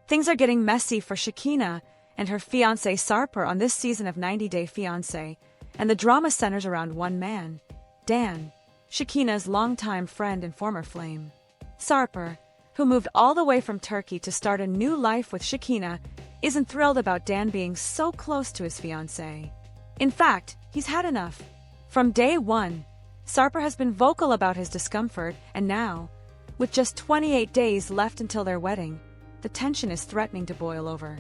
Things are getting messy for Shekinah and her fiancé Sarper on this season of 90 Day Fiancé, and the drama centers around one man, Dan, Shekinah's longtime friend and former flame. Sarper, who moved all the way from Turkey to start a new life with Shekinah, isn't thrilled about Dan being so close to his fiancée. In fact, he's had enough. From day one, Sarper has been vocal about his discomfort, and now, with just 28 days left until their wedding, the tension is threatening to boil over.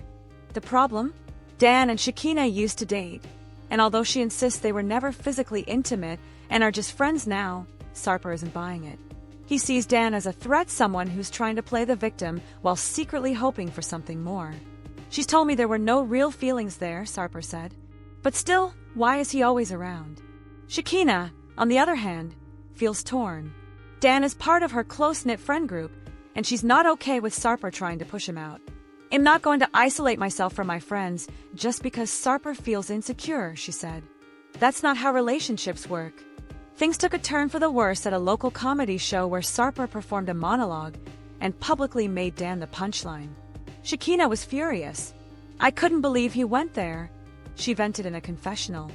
The problem? Dan and Shekinah used to date, and although she insists they were never physically intimate and are just friends now, Sarper isn't buying it. He sees Dan as a threat, someone who's trying to play the victim while secretly hoping for something more. She's told me there were no real feelings there, Sarper said. But still, why is he always around? Shekinah, on the other hand, feels torn. Dan is part of her close-knit friend group, and she's not okay with Sarper trying to push him out. I'm not going to isolate myself from my friends just because Sarper feels insecure, she said. That's not how relationships work. Things took a turn for the worse at a local comedy show where Sarper performed a monologue and publicly made Dan the punchline. Shekinah was furious. I couldn't believe he went there, she vented in a confessional.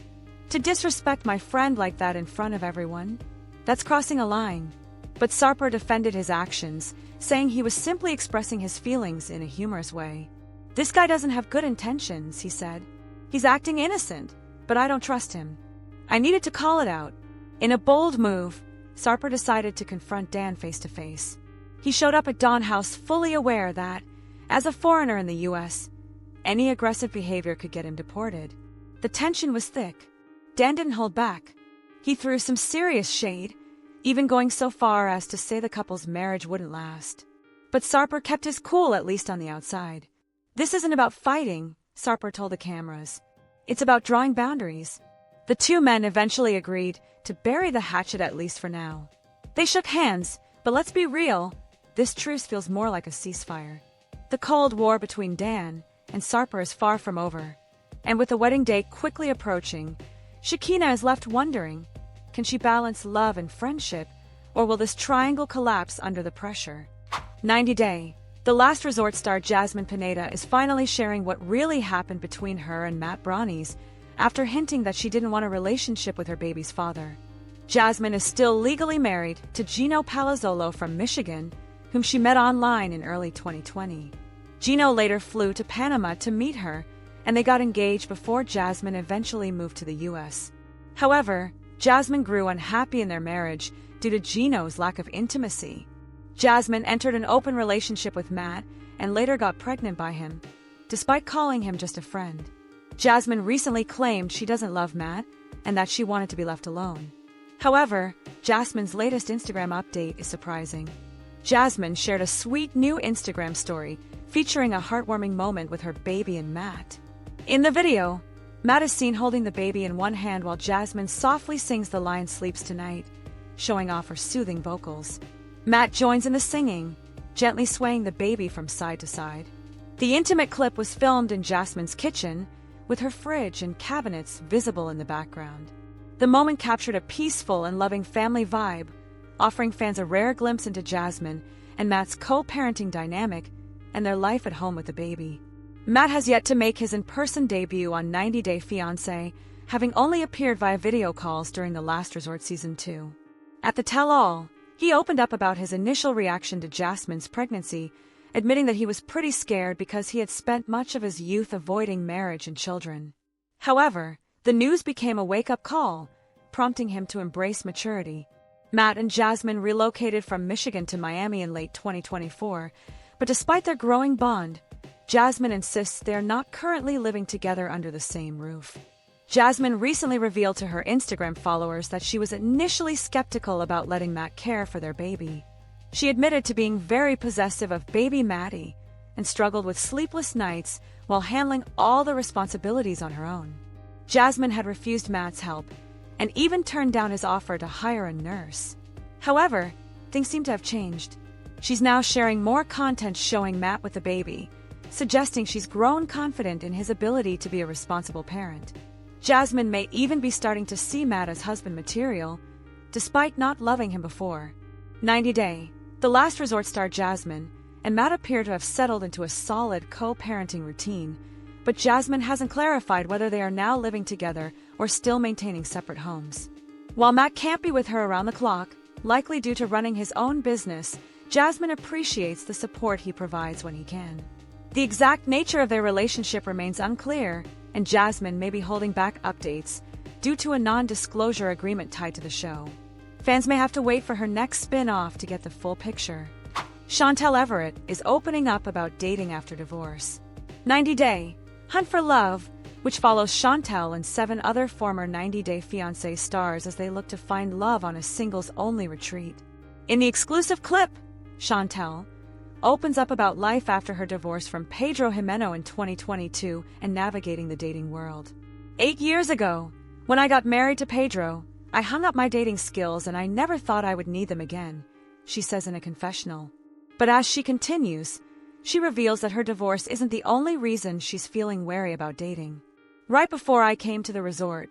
To disrespect my friend like that in front of everyone? That's crossing a line. But Sarper defended his actions, saying he was simply expressing his feelings in a humorous way. This guy doesn't have good intentions, he said. He's acting innocent, but I don't trust him. I needed to call it out. In a bold move, Sarper decided to confront Dan face to face. He showed up at Dawn House fully aware that, as a foreigner in the U.S., any aggressive behavior could get him deported. The tension was thick. Dan didn't hold back. He threw some serious shade, even going so far as to say the couple's marriage wouldn't last. But Sarper kept his cool, at least on the outside. This isn't about fighting, Sarper told the cameras. It's about drawing boundaries. The two men eventually agreed to bury the hatchet, at least for now. They shook hands, but let's be real, this truce feels more like a ceasefire. The Cold War between Dan and Sarper is far from over, and with the wedding day quickly approaching, Shekinah is left wondering, can she balance love and friendship, or will this triangle collapse under the pressure? 90 Day. The Last Resort star Jasmine is finally sharing what really happened between her and Matt Bronny's, after hinting that she didn't want a relationship with her baby's father. Jasmine is still legally married to Gino Palazolo from Michigan, whom she met online in early 2020. Gino later flew to Panama to meet her, and they got engaged before Jasmine eventually moved to the U.S. However, Jasmine grew unhappy in their marriage due to Gino's lack of intimacy. Jasmine entered an open relationship with Matt and later got pregnant by him, despite calling him just a friend. Jasmine recently claimed she doesn't love Matt and that she wanted to be left alone. However, Jasmine's latest Instagram update is surprising. Jasmine shared a sweet new Instagram story featuring a heartwarming moment with her baby and Matt. In the video, Matt is seen holding the baby in one hand while Jasmine softly sings the line "Sleeps Tonight," showing off her soothing vocals. Matt joins in the singing, gently swaying the baby from side to side. The intimate clip was filmed in Jasmine's kitchen, with her fridge and cabinets visible in the background. The moment captured a peaceful and loving family vibe, offering fans a rare glimpse into Jasmine and Matt's co-parenting dynamic and their life at home with the baby. Matt has yet to make his in-person debut on 90 Day Fiancé, having only appeared via video calls during The Last Resort Season 2. At the tell-all, he opened up about his initial reaction to Jasmine's pregnancy, admitting that he was pretty scared because he had spent much of his youth avoiding marriage and children. However, the news became a wake-up call, prompting him to embrace maturity. Matt and Jasmine relocated from Michigan to Miami in late 2024, but despite their growing bond, Jasmine insists they are not currently living together under the same roof. Jasmine recently revealed to her Instagram followers that she was initially skeptical about letting Matt care for their baby. She admitted to being very possessive of baby Maddie and struggled with sleepless nights while handling all the responsibilities on her own. Jasmine had refused Matt's help and even turned down his offer to hire a nurse. However, things seem to have changed. She's now sharing more content showing Matt with the baby, suggesting she's grown confident in his ability to be a responsible parent. Jasmine may even be starting to see Matt as husband material, despite not loving him before. 90 Day. The Last Resort star Jasmine, and Matt appear to have settled into a solid co-parenting routine, but Jasmine hasn't clarified whether they are now living together or still maintaining separate homes. While Matt can't be with her around the clock, likely due to running his own business, Jasmine appreciates the support he provides when he can. The exact nature of their relationship remains unclear, and Jasmine may be holding back updates due to a non-disclosure agreement tied to the show. Fans may have to wait for her next spin-off to get the full picture. Shantel Everett is opening up about dating after divorce. 90 Day Hunt for Love, which follows Shantel and 7 other former 90 Day Fiancé stars as they look to find love on a singles-only retreat. In the exclusive clip, Shantel opens up about life after her divorce from Pedro Jimeno in 2022 and navigating the dating world. 8 years ago, when I got married to Pedro, I hung up my dating skills and I never thought I would need them again, she says in a confessional. But as she continues, she reveals that her divorce isn't the only reason she's feeling wary about dating. Right before I came to the resort,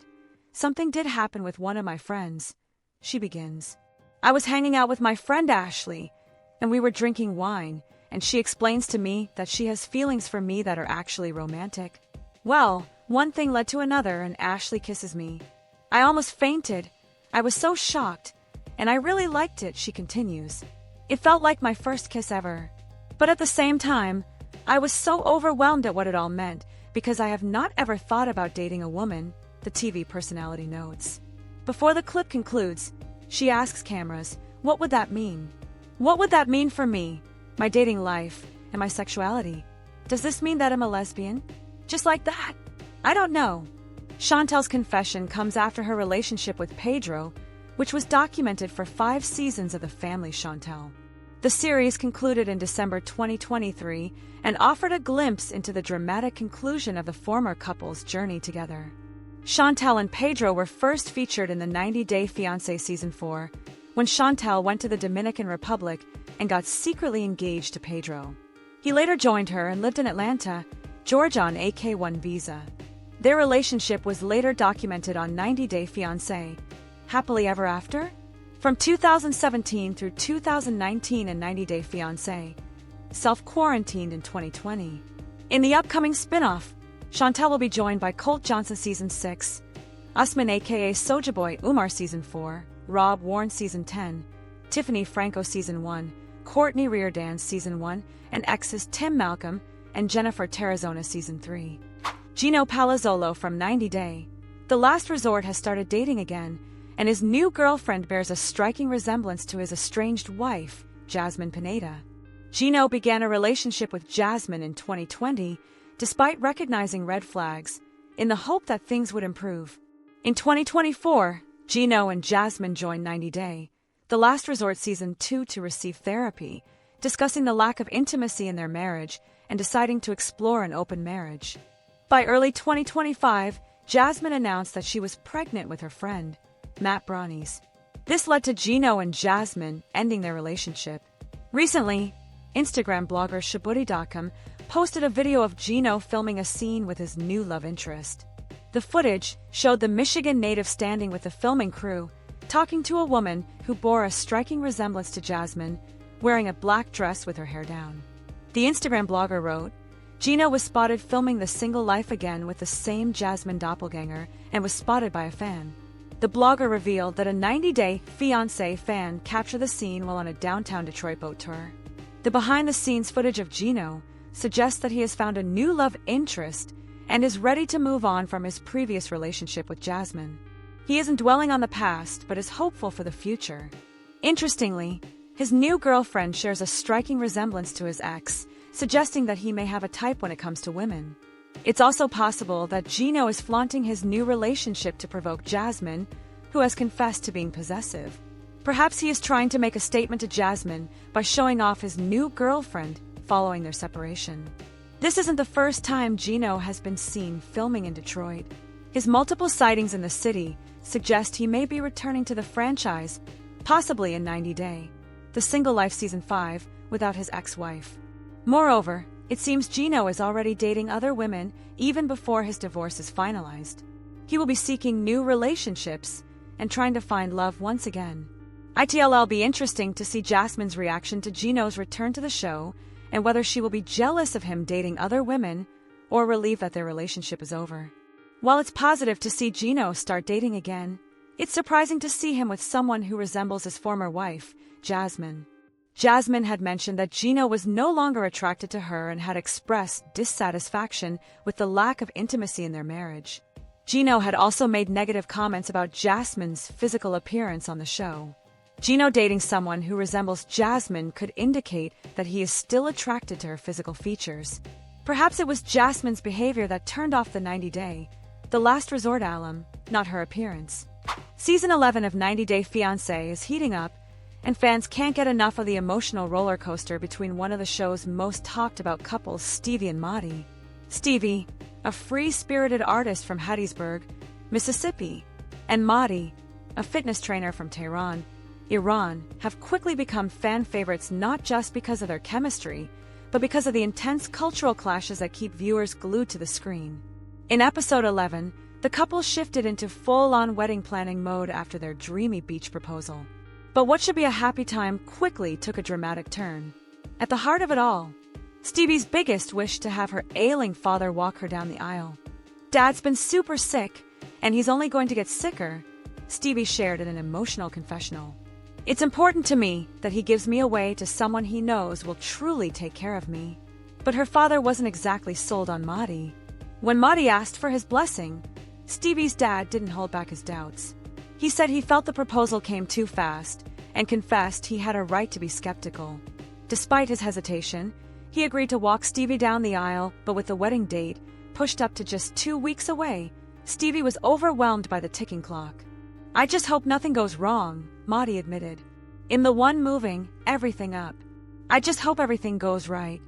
something did happen with one of my friends, she begins. I was hanging out with my friend Ashley, and we were drinking wine, and she explains to me that she has feelings for me that are actually romantic. Well, one thing led to another, and Ashley kisses me. I almost fainted. I was so shocked, and I really liked it, she continues. It felt like my first kiss ever. But at the same time, I was so overwhelmed at what it all meant because I have not ever thought about dating a woman, the TV personality notes. Before the clip concludes, she asks cameras, what would that mean? What would that mean for me, my dating life, and my sexuality? Does this mean that I'm a lesbian? Just like that? I don't know. Shantel's confession comes after her relationship with Pedro, which was documented for 5 seasons of The Family Shantel. The series concluded in December 2023 and offered a glimpse into the dramatic conclusion of the former couple's journey together. Shantel and Pedro were first featured in the 90 Day Fiancé Season 4, when Shantel went to the Dominican Republic and got secretly engaged to Pedro. He later joined her and lived in Atlanta, Georgia on a K-1 visa. Their relationship was later documented on 90 Day Fiancé. Happily Ever After? From 2017 through 2019 and 90 Day Fiancé. Self-quarantined in 2020. In the upcoming spin-off, Shantel will be joined by Colt Johnson Season 6, Usman aka Soulja Boy Umar Season 4, Rob Warren Season 10, Tiffany Franco Season 1, Courtney Reardon Season 1, and exes Tim Malcolm and Jennifer Terrazona Season 3. Gino Palazolo from 90 Day. The Last Resort has started dating again, and his new girlfriend bears a striking resemblance to his estranged wife, Jasmine Pineda. Gino began a relationship with Jasmine in 2020, despite recognizing red flags, in the hope that things would improve. In 2024, Gino and Jasmine joined 90 Day, The Last Resort Season 2 to receive therapy, discussing the lack of intimacy in their marriage and deciding to explore an open marriage. By early 2025, Jasmine announced that she was pregnant with her friend, Matt Bronny's. This led to Gino and Jasmine ending their relationship. Recently, Instagram blogger Shabuti.com posted a video of Gino filming a scene with his new love interest. The footage showed the Michigan native standing with the filming crew, talking to a woman who bore a striking resemblance to Jasmine, wearing a black dress with her hair down. The Instagram blogger wrote, Gino was spotted filming The Single Life again with the same Jasmine doppelganger and was spotted by a fan. The blogger revealed that a 90 Day Fiancé fan captured the scene while on a downtown Detroit boat tour. The behind-the-scenes footage of Gino suggests that he has found a new love interest and is ready to move on from his previous relationship with Jasmine. He isn't dwelling on the past, but is hopeful for the future. Interestingly, his new girlfriend shares a striking resemblance to his ex, suggesting that he may have a type when it comes to women. It's also possible that Gino is flaunting his new relationship to provoke Jasmine, who has confessed to being possessive. Perhaps he is trying to make a statement to Jasmine by showing off his new girlfriend following their separation. This isn't the first time Gino has been seen filming in Detroit. His multiple sightings in the city suggest he may be returning to the franchise, possibly in 90 Day, The Single Life Season 5, without his ex-wife. Moreover, it seems Gino is already dating other women even before his divorce is finalized. He will be seeking new relationships and trying to find love once again. It'll be interesting to see Jasmine's reaction to Gino's return to the show and whether she will be jealous of him dating other women or relieved that their relationship is over. While it's positive to see Gino start dating again, it's surprising to see him with someone who resembles his former wife, Jasmine. Jasmine had mentioned that Gino was no longer attracted to her and had expressed dissatisfaction with the lack of intimacy in their marriage. Gino had also made negative comments about Jasmine's physical appearance on the show. Gino dating someone who resembles Jasmine could indicate that he is still attracted to her physical features. Perhaps it was Jasmine's behavior that turned off the 90-day, the last resort alum, not her appearance. Season 11 of 90 Day Fiancé is heating up, and fans can't get enough of the emotional roller coaster between one of the show's most talked about couples, Stevie and Motti. Stevie, a free-spirited artist from Hattiesburg, Mississippi, and Motti, a fitness trainer from Tehran, Iran, have quickly become fan favorites not just because of their chemistry, but because of the intense cultural clashes that keep viewers glued to the screen. In episode 11, the couple shifted into full-on wedding planning mode after their dreamy beach proposal. But what should be a happy time quickly took a dramatic turn. At the heart of it all, Stevie's biggest wish to have her ailing father walk her down the aisle. "Dad's been super sick, and he's only going to get sicker," Stevie shared in an emotional confessional. "It's important to me that he gives me away to someone he knows will truly take care of me." But her father wasn't exactly sold on Motti. When Motti asked for his blessing, Stevie's dad didn't hold back his doubts. He said he felt the proposal came too fast and confessed he had a right to be skeptical. Despite his hesitation, he agreed to walk Stevie down the aisle, but with the wedding date pushed up to just 2 weeks away, Stevie was overwhelmed by the ticking clock. "I just hope nothing goes wrong," Motti admitted. "In the one moving everything up. I just hope everything goes right."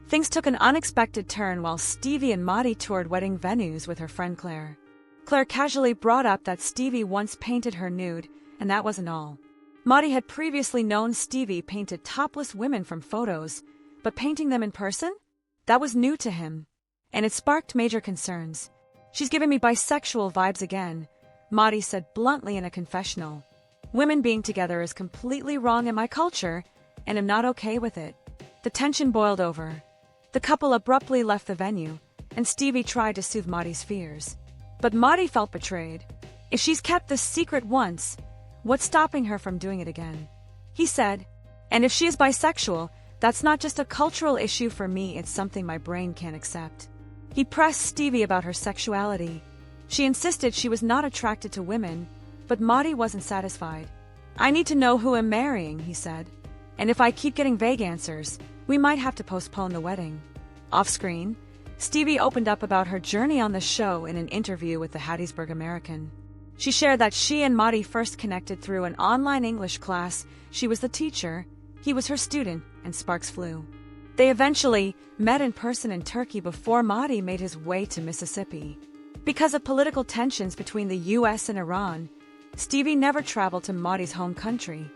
Things took an unexpected turn while Stevie and Motti toured wedding venues with her friend Claire. Claire casually brought up that Stevie once painted her nude, and that wasn't all. Motti had previously known Stevie painted topless women from photos, but painting them in person? That was new to him, and it sparked major concerns. "She's giving me bisexual vibes again," Motti said bluntly in a confessional. "Women being together is completely wrong in my culture, and I'm not okay with it." The tension boiled over. The couple abruptly left the venue, and Stevie tried to soothe Motti's fears. But Motti felt betrayed. If she's kept this secret once, what's stopping her from doing it again? He said, "And if she is bisexual, that's not just a cultural issue for me, it's something my brain can't accept." He pressed Stevie about her sexuality. She insisted she was not attracted to women, but Motti wasn't satisfied. "I need to know who I'm marrying," he said. "And if I keep getting vague answers, we might have to postpone the wedding." Off-screen, Stevie opened up about her journey on the show in an interview with the Hattiesburg American. She shared that she and Motti first connected through an online English class. She was the teacher, he was her student, and sparks flew. They eventually met in person in Turkey before Motti made his way to Mississippi. Because of political tensions between the U.S. and Iran, Stevie never traveled to Motti's home country.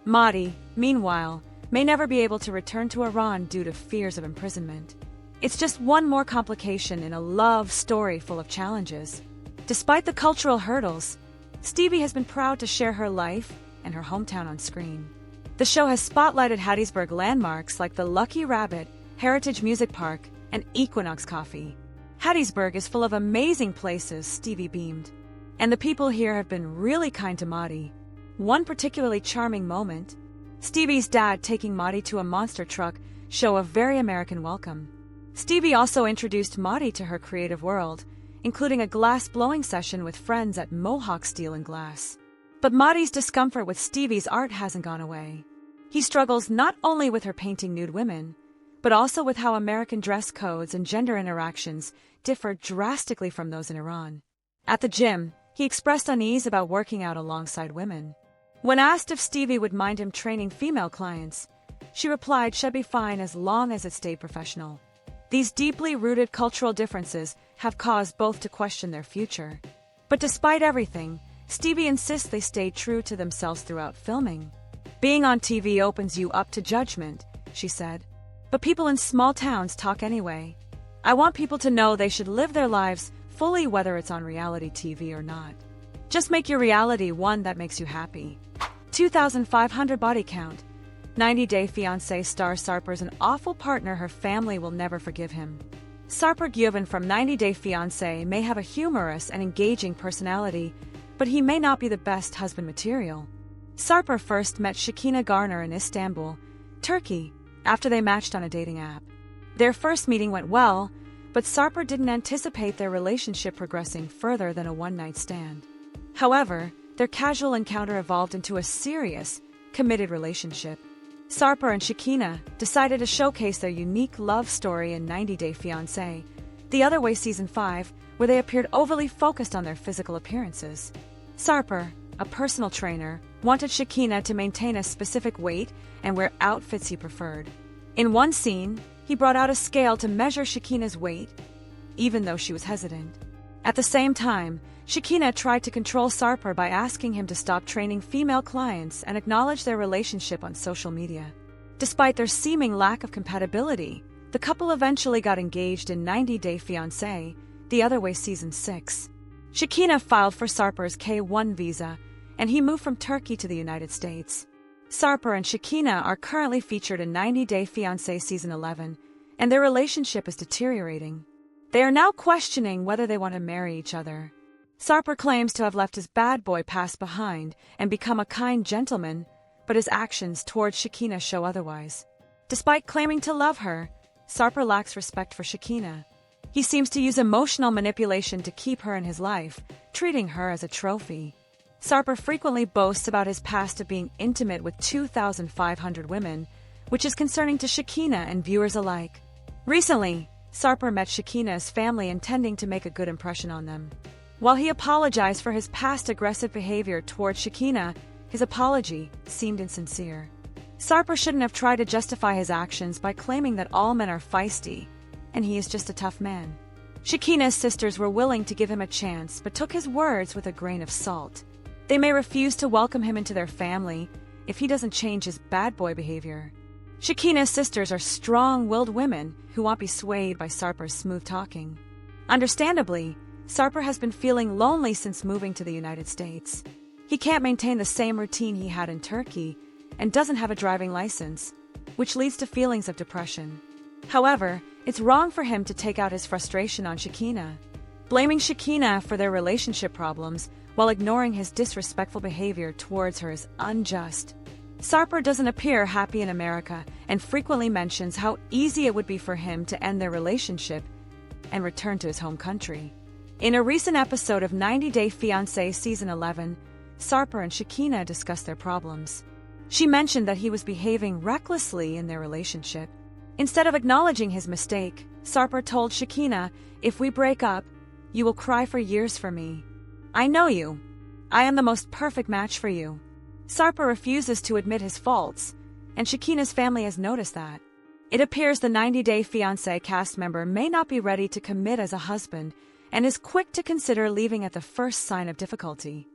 Motti, meanwhile, may never be able to return to Iran due to fears of imprisonment. It's just one more complication in a love story full of challenges. Despite the cultural hurdles, Stevie has been proud to share her life and her hometown on screen. The show has spotlighted Hattiesburg landmarks like the Lucky Rabbit, Heritage Music Park, and Equinox Coffee. "Hattiesburg is full of amazing places," Stevie beamed. "And the people here have been really kind to Motti." One particularly charming moment, Stevie's dad taking Motti to a monster truck show a very American welcome. Stevie also introduced Motti to her creative world, including a glass blowing session with friends at Mohawk Steel and Glass. But Motti's discomfort with Stevie's art hasn't gone away. He struggles not only with her painting nude women, but also with how American dress codes and gender interactions differ drastically from those in Iran. At the gym, he expressed unease about working out alongside women. When asked if Stevie would mind him training female clients, she replied she'd be fine as long as it stayed professional. These deeply rooted cultural differences have caused both to question their future. But despite everything, Stevie insists they stay true to themselves throughout filming. "Being on TV opens you up to judgment," she said. "But people in small towns talk anyway. I want people to know they should live their lives fully whether it's on reality TV or not. Just make your reality one that makes you happy." 2,500 body count. 90 Day Fiancé star Sarper's an awful partner her family will never forgive him. Sarper Guyven from 90 Day Fiancé may have a humorous and engaging personality, but he may not be the best husband material. Sarper first met Shekinah Garner in Istanbul, Turkey, after they matched on a dating app. Their first meeting went well, but Sarper didn't anticipate their relationship progressing further than a one-night stand. However, their casual encounter evolved into a serious, committed relationship. Sarper and Shekinah decided to showcase their unique love story in 90 Day Fiancé, The Other Way Season 5, where they appeared overly focused on their physical appearances. Sarper, a personal trainer, wanted Shekinah to maintain a specific weight and wear outfits he preferred. In one scene, he brought out a scale to measure Shekinah's weight, even though she was hesitant. At the same time, Shekinah tried to control Sarper by asking him to stop training female clients and acknowledge their relationship on social media. Despite their seeming lack of compatibility, the couple eventually got engaged in 90 Day Fiancé, The Other Way Season 6. Shekinah filed for Sarper's K-1 visa, and he moved from Turkey to the United States. Sarper and Shekinah are currently featured in 90 Day Fiancé Season 11, and their relationship is deteriorating. They are now questioning whether they want to marry each other. Sarper claims to have left his bad boy past behind and become a kind gentleman, but his actions towards Shekinah show otherwise. Despite claiming to love her, Sarper lacks respect for Shekinah. He seems to use emotional manipulation to keep her in his life, treating her as a trophy. Sarper frequently boasts about his past of being intimate with 2,500 women, which is concerning to Shekinah and viewers alike. Recently, Sarper met Shekinah's family intending to make a good impression on them. While he apologized for his past aggressive behavior towards Shekinah, his apology seemed insincere. Sarper shouldn't have tried to justify his actions by claiming that all men are feisty, and he is just a tough man. Shekinah's sisters were willing to give him a chance, but took his words with a grain of salt. They may refuse to welcome him into their family if he doesn't change his bad boy behavior. Shekinah's sisters are strong-willed women who won't be swayed by Sarper's smooth talking. Understandably, Sarper has been feeling lonely since moving to the United States. He can't maintain the same routine he had in Turkey and doesn't have a driving license, which leads to feelings of depression. However, it's wrong for him to take out his frustration on Shekinah. Blaming Shekinah for their relationship problems while ignoring his disrespectful behavior towards her is unjust. Sarper doesn't appear happy in America and frequently mentions how easy it would be for him to end their relationship and return to his home country. In a recent episode of 90 Day Fiancé Season 11, Sarper and Shekinah discussed their problems. She mentioned that he was behaving recklessly in their relationship. Instead of acknowledging his mistake, Sarper told Shekinah, "If we break up, you will cry for years for me. I know you. I am the most perfect match for you." Sarper refuses to admit his faults, and Shekinah's family has noticed that. It appears the 90 Day Fiancé cast member may not be ready to commit as a husband and is quick to consider leaving at the first sign of difficulty.